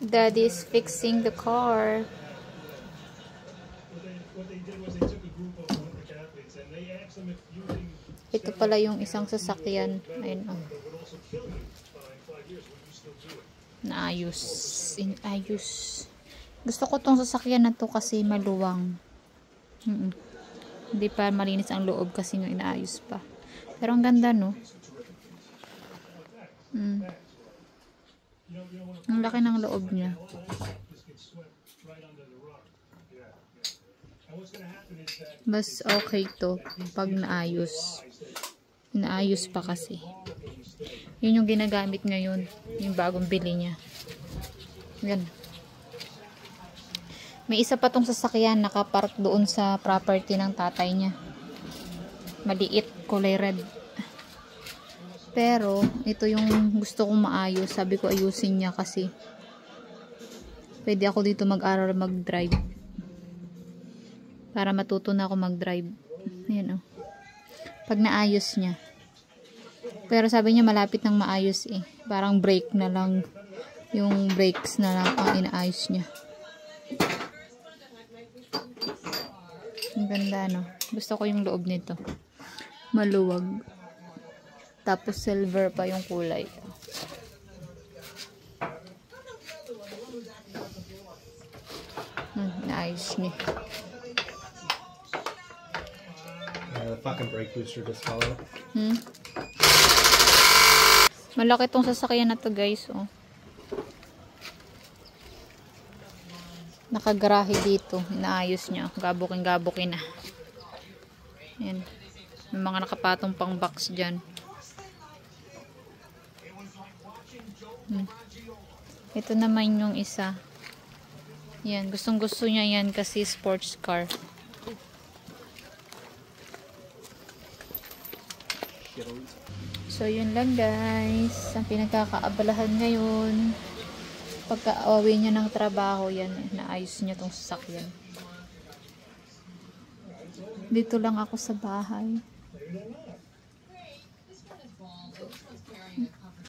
Daddy is fixing the car. Ito pala yung isang sasakyan. Ayun, oh. Naayos. Inayos. Gusto ko tong sasakyan na to kasi maluwang. Hindi pa malinis ang loob kasi nga inaayos pa. Pero ang ganda, no? Ang laki ng loob niya. Mas okay to pag naayos. Inaayos pa kasi. Yun yung ginagamit ngayon. Yung bagong bili niya. Yan. May isa pa tong sasakyan nakapark doon sa property ng tatay niya. Maliit, kulay red. Pero, ito yung gusto kong maayos. Sabi ko ayusin niya kasi pwede ako dito mag-aral mag-drive. Para matuto na ako mag-drive. Ayan, oh. Pag naayos niya. Pero sabi niya malapit nang maayos eh. Parang brake na lang. Yung brakes na lang ang inaayos niya. Ang ganda, no? Gusto ko yung loob nito. Maluwag. Tapos silver pa yung kulay. Naayos niya. The fucking brake booster just fell out. Malaki tong sasakyan na to, guys, oh. Nakagarahe dito. Inaayos niya. Gabukin na. Ayan. May mga nakapatong pang box dyan. Ito naman yung isa. Yan. Gustong gusto niya yan kasi sports car. So, yun lang, guys. Ang pinagkakaabalahan ngayon. Pagka-awi niya ng trabaho, yan. Naayos niya tong sasakyan. Dito lang ako sa bahay.